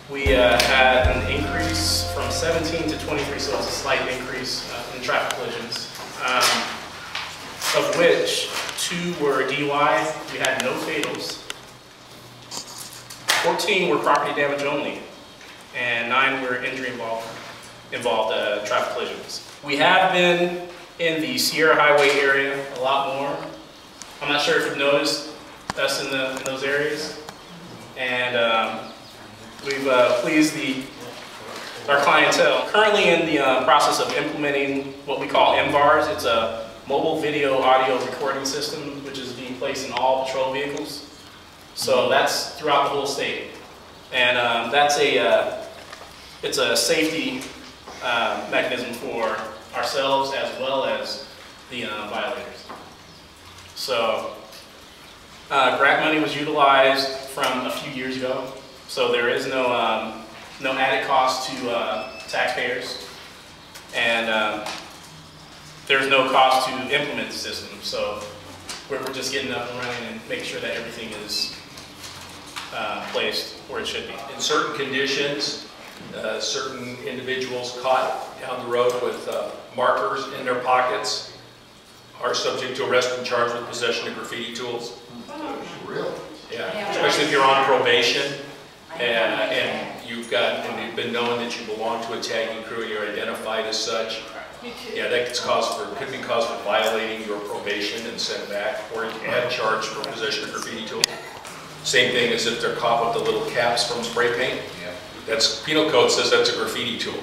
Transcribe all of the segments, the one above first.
we had an increase from 17 to 23, so it's a slight increase in traffic collisions, of which 2 were DUI. We had no fatals. 14 were property damage only, and 9 were injury involved traffic collisions. We have been in the Sierra Highway area a lot more. I'm not sure if you've noticed us in those areas, and we've pleased our clientele. Currently in the process of implementing what we call MVARs. It's a mobile video audio recording system, which is being placed in all patrol vehicles. So that's throughout the whole state, and it's a safety mechanism for ourselves as well as the violators. So grant money was utilized from a few years ago, so there is no added cost to taxpayers, and there's no cost to implement the system. So we're just getting up and running and making sure that everything is placed where it should be. In certain conditions, certain individuals caught down the road with markers in their pockets are subject to arrest and charged with possession of graffiti tools. Really? Yeah, especially if you're on probation and you've been known that you belong to a tagging crew and you're identified as such. Yeah, that could be cause for violating your probation and sent back, or had charged for possession of graffiti tools. Same thing as if they're caught with the little caps from spray paint. That's penal code says that's a graffiti tool.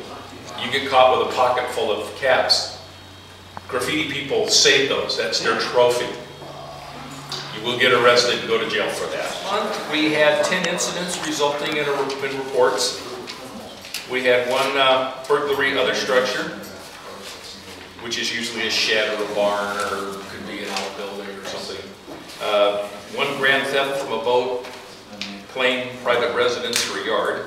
You get caught with a pocket full of caps. Graffiti people save those. That's their trophy. You will get arrested and go to jail for that. We had 10 incidents resulting in reports. We had 1 burglary other structure, which is usually a shed or a barn or could be an outbuilding or something. 1 grand theft from a boat, plane, private residence, or a yard.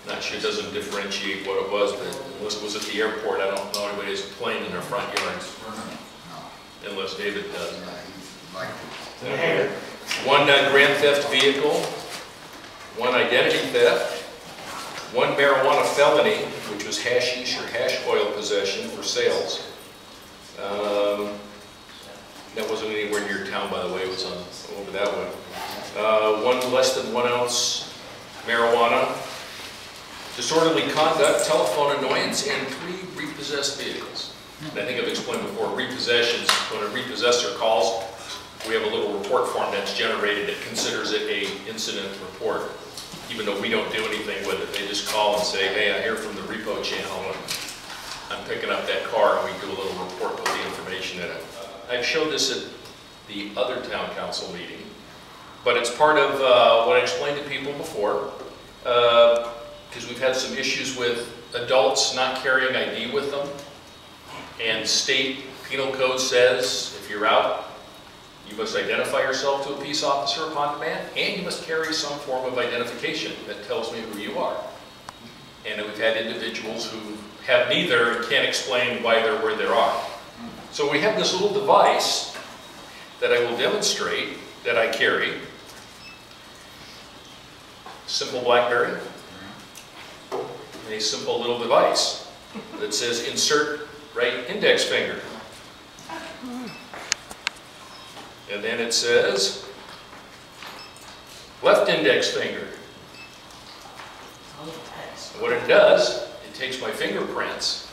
Not sure, it doesn't differentiate what it was, but unless it was at the airport, I don't know anybody has a plane in their front yards. Unless David does. 1 grand theft vehicle, 1 identity theft, 1 marijuana felony, which was hashish or hash oil possession for sales. That wasn't anywhere near town, by the way, it was over that way. 1 less than 1 ounce marijuana, disorderly conduct, telephone annoyance, and 3 repossessed vehicles. And I think I've explained before, repossessions, when a repossessor calls, we have a little report form that's generated that considers it a incident report. Even though we don't do anything with it, they just call and say, hey, I hear from the repo channel and I'm picking up that car, and we do a little report with the information in it. I've showed this at the other town council meeting, but it's part of what I explained to people before, because we've had some issues with adults not carrying ID with them, and state penal code says if you're out, you must identify yourself to a peace officer upon demand, and you must carry some form of identification that tells me who you are. And we've had individuals who have neither and can't explain why they're where they are. So we have this little device that I will demonstrate that I carry. Simple BlackBerry. A simple little device that says insert right index finger. And then it says left index finger. And what it does, it takes my fingerprints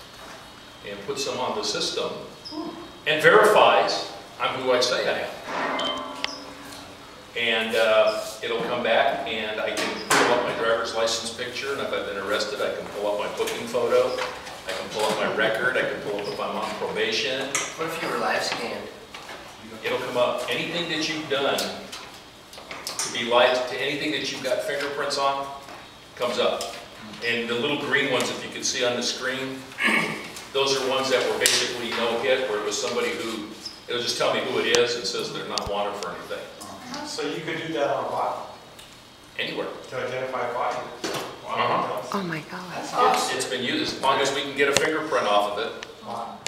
and puts them on the system and verifies I'm who I say I am. And it'll come back and I can pull up my driver's license picture, and if I've been arrested, I can pull up my booking photo, I can pull up my record, I can pull up if I'm on probation. What if you were live scanned? It'll come up. Anything that you've done to be live, to anything that you've got fingerprints on, comes up. And the little green ones, if you can see on the screen, those are ones that were basically no hit, where it was somebody who, it'll just tell me who it is and says they're not wanted for anything. So you could do that on what? Anywhere. To identify body. Oh my God. It's been used as long as we can get a fingerprint off of it. Wow.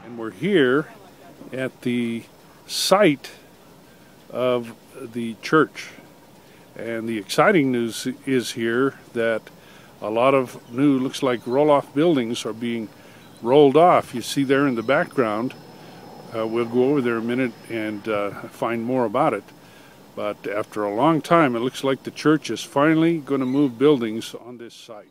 And we're here at the site of the church. And the exciting news is here that a lot of new, looks like roll-off buildings are being rolled off. You see there in the background. We'll go over there a minute and find more about it. But after a long time, it looks like the church is finally going to move buildings on this site.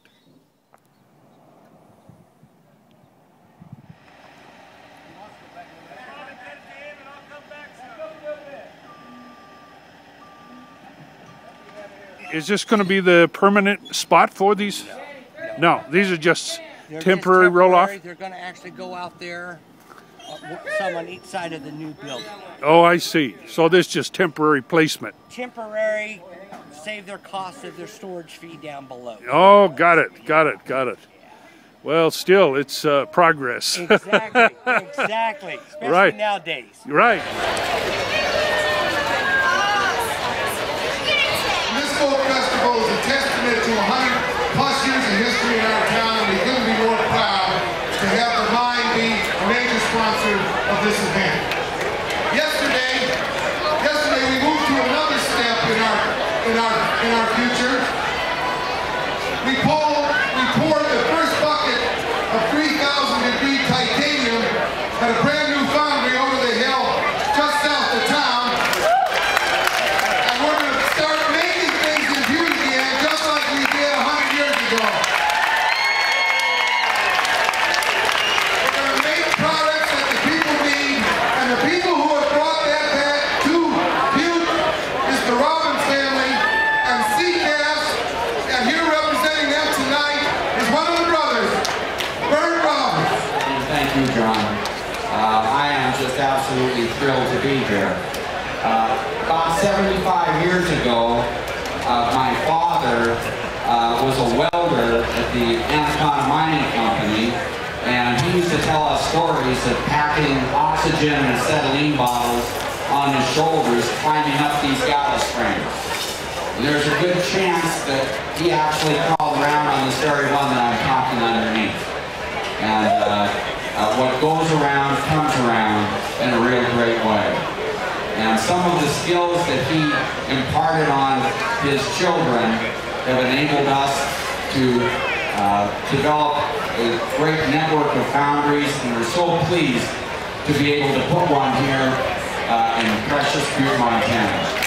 Is this going to be the permanent spot for these? No, these are just temporary roll-off? They're going to actually go out there, some on each side of the new building. Oh, I see. So this is just temporary placement. Temporary, save their cost of their storage fee down below. Oh, got it. Well, still, it's progress. Exactly, especially right. Nowadays. Right. This folk festival is a testament to 100+ years of history in our town, and we couldn't be more proud to have the mine be a major sponsor of this event. Yesterday we moved to another step in our future. We poured the first bucket of 3,000-degree titanium at a brand new foundry over the hill just south of town. And we're going to start making things in Butte again, just like we did 100 years ago. We're going to make products that the people need, and the people who have brought that back to Butte is the Robbins family and cen-cal, and here representing them tonight is one of the brothers, Burton Robbins. Thank you, John. I am just absolutely thrilled to be here. About 75 years ago, my father was a welder at the Acton Mining Company, and he used to tell us stories of packing oxygen and acetylene bottles on his shoulders, climbing up these gallows frames. And there's a good chance that he actually crawled around on this very one that I'm talking underneath. And what goes around comes around in a real great way. And some of the skills that he imparted on his children have enabled us to develop a great network of foundries, and we're so pleased to be able to put one here in precious Butte, Montana.